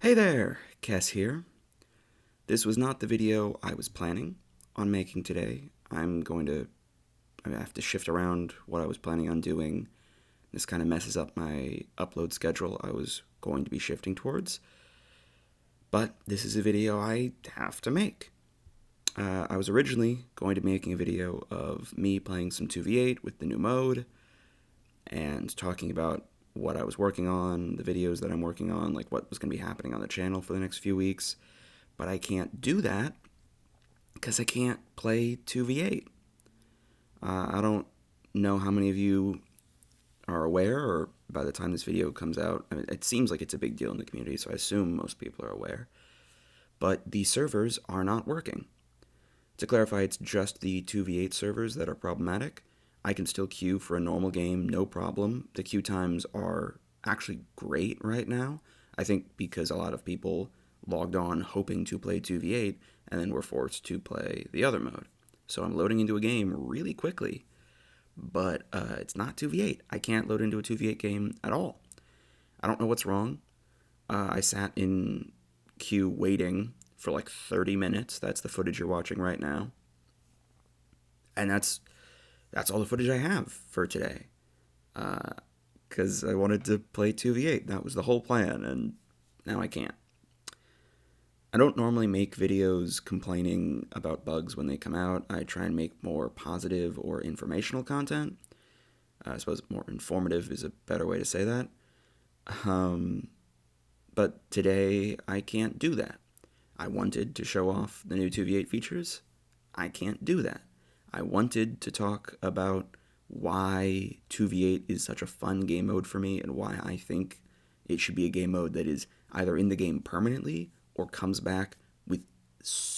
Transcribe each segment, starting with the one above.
Hey there, Kess here. This was not the video I was planning on making today. I have to shift around what I was planning on doing. This kind of messes up my upload schedule I was going to be shifting towards. But this is a video I have to make. I was originally going to be making a video of me playing some 2v8 with the new mode and talking about what I was working on, the videos that I'm working on, like what was going to be happening on the channel for the next few weeks. But I can't do that because I can't play 2v8. I don't know how many of you are aware, or by the time this video comes out, I mean, it seems like it's a big deal in the community, so I assume most people are aware. But the servers are not working. To clarify, it's just the 2v8 servers that are problematic. I can still queue for a normal game, no problem. The queue times are actually great right now. I think because a lot of people logged on hoping to play 2v8 and then were forced to play the other mode. So I'm loading into a game really quickly, but it's not 2v8. I can't load into a 2v8 game at all. I don't know what's wrong. I sat in queue waiting for like 30 minutes. That's the footage you're watching right now. And that's all the footage I have for today. Because I wanted to play 2v8. That was the whole plan, and now I can't. I don't normally make videos complaining about bugs when they come out. I try and make more positive or informational content. I suppose more informative is a better way to say that. Um, but today I can't do that. I wanted to show off the new 2v8 features. I can't do that. I wanted to talk about why 2v8 is such a fun game mode for me and why I think it should be a game mode that is either in the game permanently or comes back with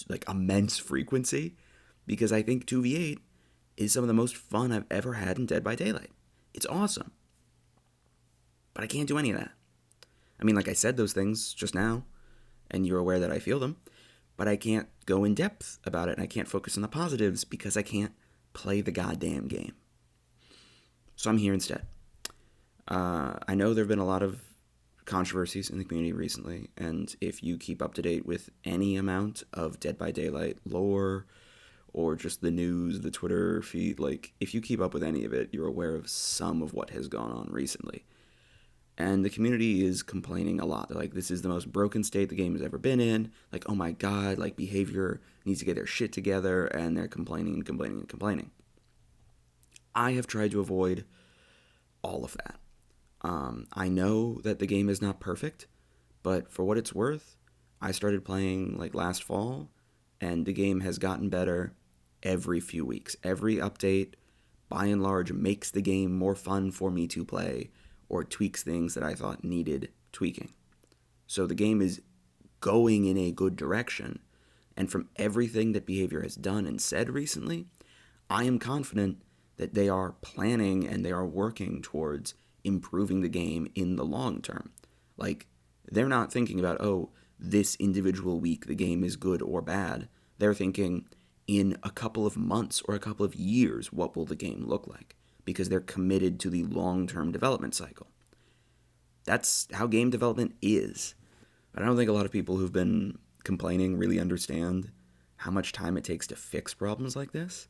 like immense frequency, because I think 2v8 is some of the most fun I've ever had in Dead by Daylight. It's awesome. But I can't do any of that. I mean, like I said those things just now, and you're aware that I feel them, but I can't go in depth about it, and I can't focus on the positives because I can't play the goddamn game. So I'm here instead. I know there have been a lot of controversies in the community recently, and if you keep up to date with any amount of Dead by Daylight lore or just the news, the Twitter feed, like if you keep up with any of it, you're aware of some of what has gone on recently. And the community is complaining a lot. They're like, this is the most broken state the game has ever been in. Like, oh my god, like behavior needs to get their shit together, and they're complaining and complaining and complaining. I have tried to avoid all of that. I know that the game is not perfect, but for what it's worth, I started playing like last fall, and the game has gotten better every few weeks. Every update, by and large, makes the game more fun for me to play or tweaks things that I thought needed tweaking. So the game is going in a good direction, and from everything that Behavior has done and said recently, I am confident that they are planning and they are working towards improving the game in the long term. Like, they're not thinking about, oh, this individual week the game is good or bad. They're thinking, in a couple of months or a couple of years, what will the game look like? Because they're committed to the long-term development cycle. That's how game development is. I don't think a lot of people who've been complaining really understand how much time it takes to fix problems like this.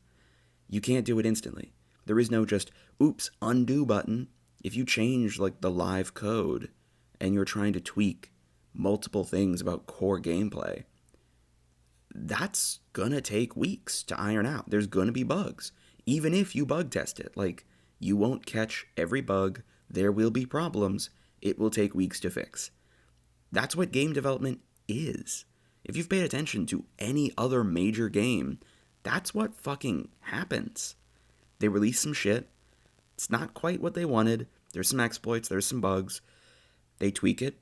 You can't do it instantly. There is no just, oops, undo button. If you change like the live code and you're trying to tweak multiple things about core gameplay, that's gonna take weeks to iron out. There's gonna be bugs. Even if you bug test it, like, you won't catch every bug. There will be problems. It will take weeks to fix. That's what game development is. If you've paid attention to any other major game, that's what fucking happens. They release some shit. It's not quite what they wanted. There's some exploits, there's some bugs. They tweak it.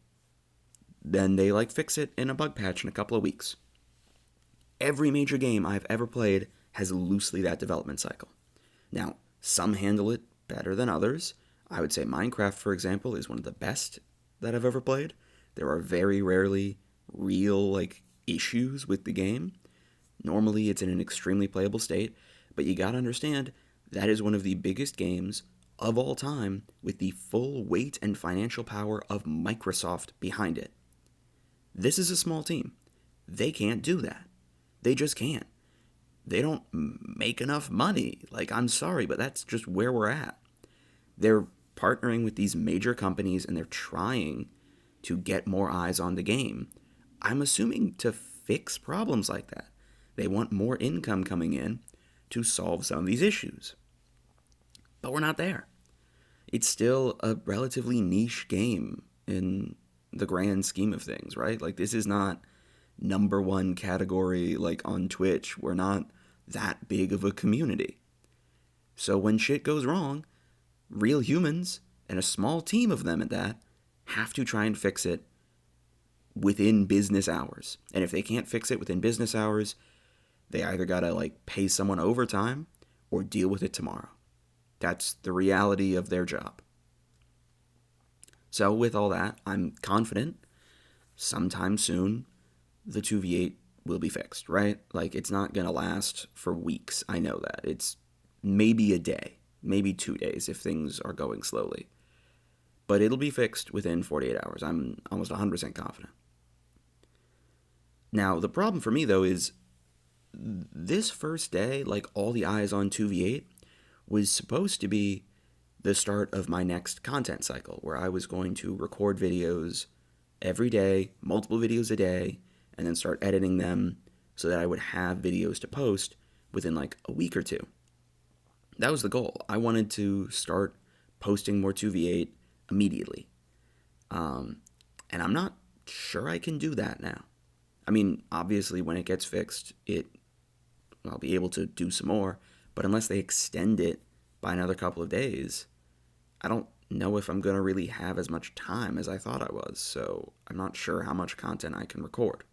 Then they like fix it in a bug patch in a couple of weeks. Every major game I've ever played has loosely that development cycle. Now, some handle it better than others. I would say Minecraft, for example, is one of the best that I've ever played. There are very rarely real like issues with the game. Normally it's in an extremely playable state, but you gotta understand that is one of the biggest games of all time with the full weight and financial power of Microsoft behind it. This is a small team. They can't do that. They just can't. They don't make enough money. Like, I'm sorry, but that's just where we're at. They're partnering with these major companies and they're trying to get more eyes on the game. I'm assuming to fix problems like that. They want more income coming in to solve some of these issues. But we're not there. It's still a relatively niche game in the grand scheme of things, right? Like, this is not number one category like on Twitch. We're not that big of a community. So when shit goes wrong, real humans, and a small team of them at that, have to try and fix it within business hours. And if they can't fix it within business hours, they either gotta like pay someone overtime or deal with it tomorrow. That's the reality of their job. So with all that, I'm confident sometime soon the 2v8 will be fixed, right? Like, it's not gonna last for weeks. I know that. It's maybe a day, maybe 2 days if things are going slowly. But it'll be fixed within 48 hours. I'm almost 100% confident. Now, the problem for me, though, is this first day, like all the eyes on 2v8, was supposed to be the start of my next content cycle, where I was going to record videos every day, multiple videos a day, and then start editing them so that I would have videos to post within like a week or two. That was the goal. I wanted to start posting more 2v8 immediately. And I'm not sure I can do that now. I mean, obviously, when it gets fixed, I'll be able to do some more, but unless they extend it by another couple of days, I don't know if I'm going to really have as much time as I thought I was, so I'm not sure how much content I can record.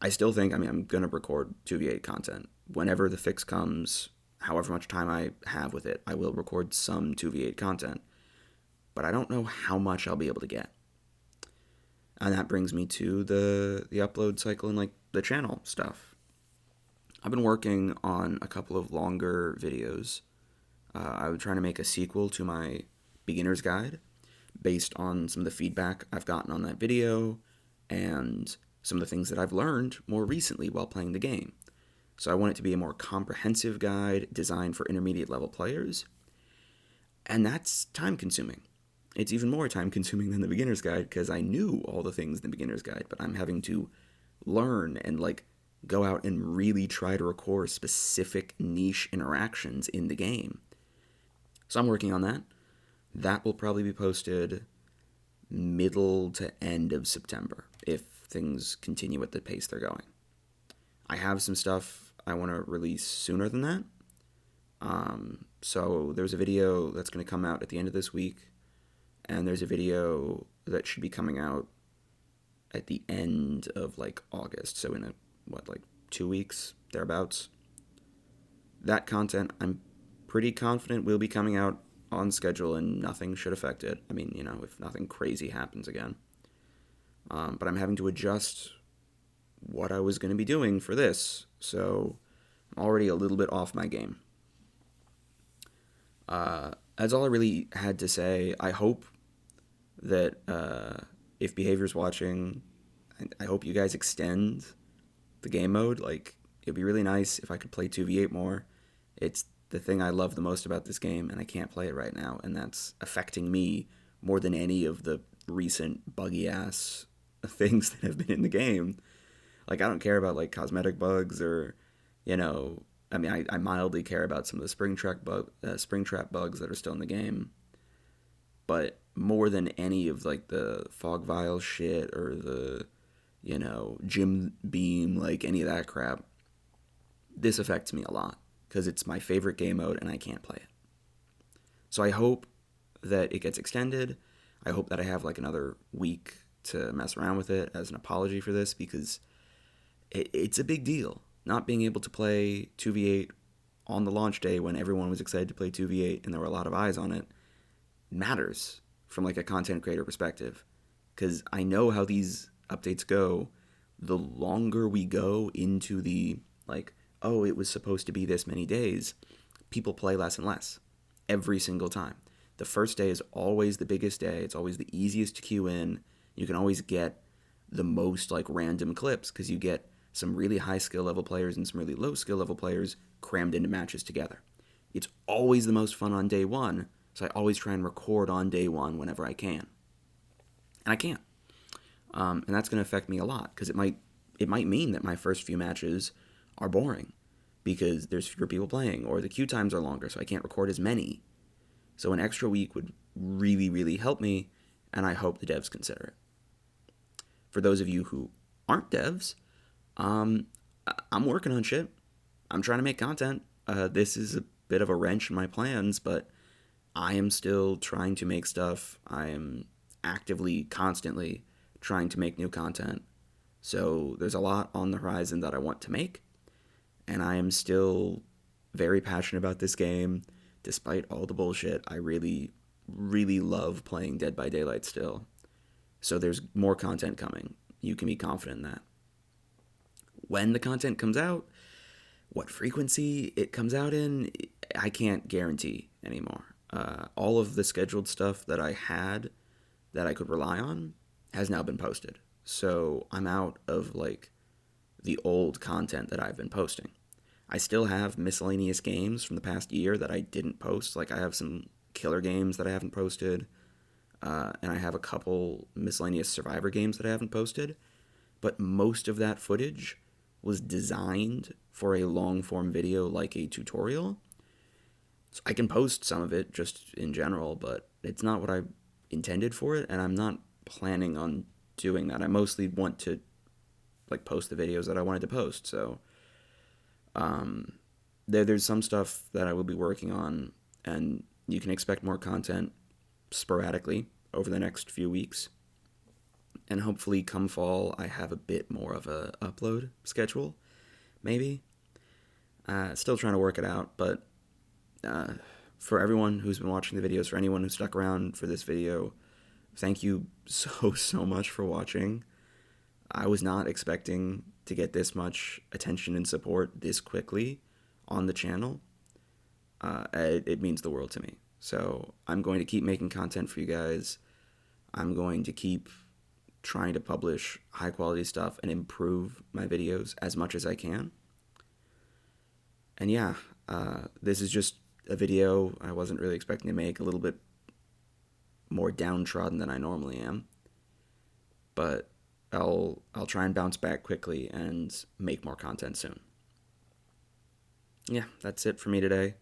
I still think, I'm going to record 2v8 content. Whenever the fix comes, however much time I have with it, I will record some 2v8 content, but I don't know how much I'll be able to get. And that brings me to the upload cycle and like the channel stuff. I've been working on a couple of longer videos. I was trying to make a sequel to my beginner's guide based on some of the feedback I've gotten on that video and some of the things that I've learned more recently while playing the game. So I want it to be a more comprehensive guide designed for intermediate level players. And that's time consuming. It's even more time consuming than the beginner's guide because I knew all the things in the beginner's guide, but I'm having to learn and like go out and really try to record specific niche interactions in the game. So I'm working on that. That will probably be posted middle to end of September if things continue at the pace they're going. I have some stuff I want to release sooner than that. So there's a video that's going to come out at the end of this week, and there's a video that should be coming out at the end of like August, so in 2 weeks, thereabouts. That content, I'm pretty confident will be coming out on schedule and nothing should affect it. I mean, if nothing crazy happens again. But I'm having to adjust what I was going to be doing for this, so I'm already a little bit off my game. That's all I really had to say. I hope that if Behavior's watching, I hope you guys extend the game mode. Like, it'd be really nice if I could play 2v8 more. It's the thing I love the most about this game, and I can't play it right now, and that's affecting me more than any of the recent buggy-ass things that have been in the game. Like, I don't care about, like, cosmetic bugs or, I mildly care about some of the Springtrap bugs that are still in the game. But more than any of, like, the fog vial shit or the, Jim Beam, like, any of that crap, this affects me a lot because it's my favorite game mode and I can't play it. So I hope that it gets extended. I hope that I have, like, another week to mess around with it as an apology for this because it's a big deal. Not being able to play 2v8 on the launch day when everyone was excited to play 2v8 and there were a lot of eyes on it matters from like a content creator perspective. Because I know how these updates go. The longer we go into the, like, oh, it was supposed to be this many days, people play less and less every single time. The first day is always the biggest day. It's always the easiest to queue in. You can always get the most like random clips because you get some really high skill level players and some really low skill level players crammed into matches together. It's always the most fun on day one, so I always try and record on day one whenever I can. And I can't. And that's going to affect me a lot because it might mean that my first few matches are boring because there's fewer people playing or the queue times are longer, so I can't record as many. So an extra week would really, really help me, and I hope the devs consider it. For those of you who aren't devs, I'm working on shit. I'm trying to make content. This is a bit of a wrench in my plans, but I am still trying to make stuff. I am actively, constantly trying to make new content. So there's a lot on the horizon that I want to make, and I am still very passionate about this game. Despite all the bullshit, I really, really love playing Dead by Daylight still. So there's more content coming. You can be confident in that. When the content comes out, what frequency it comes out in, I can't guarantee anymore. All of the scheduled stuff that I had that I could rely on has now been posted. So I'm out of like the old content that I've been posting. I still have miscellaneous games from the past year that I didn't post. Like I have some killer games that I haven't posted, and I have a couple miscellaneous Survivor games that I haven't posted. But most of that footage was designed for a long form video like a tutorial. So I can post some of it just in general, but it's not what I intended for it, and I'm not planning on doing that. I mostly want to like post the videos that I wanted to post. So there's some stuff that I will be working on, and you can expect more content sporadically over the next few weeks. And hopefully come fall, I have a bit more of a upload schedule, maybe. Still trying to work it out, but for everyone who's been watching the videos, for anyone who stuck around for this video, thank you so much for watching. I was not expecting to get this much attention and support this quickly on the channel. It means the world to me. So I'm going to keep making content for you guys. I'm going to keep trying to publish high quality stuff and improve my videos as much as I can. And yeah, this is just a video I wasn't really expecting to make, a little bit more downtrodden than I normally am. But I'll try and bounce back quickly and make more content soon. Yeah, that's it for me today.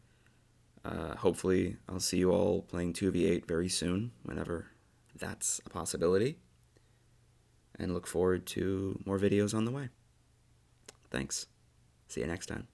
Hopefully I'll see you all playing 2v8 very soon, whenever that's a possibility. And look forward to more videos on the way. Thanks. See you next time.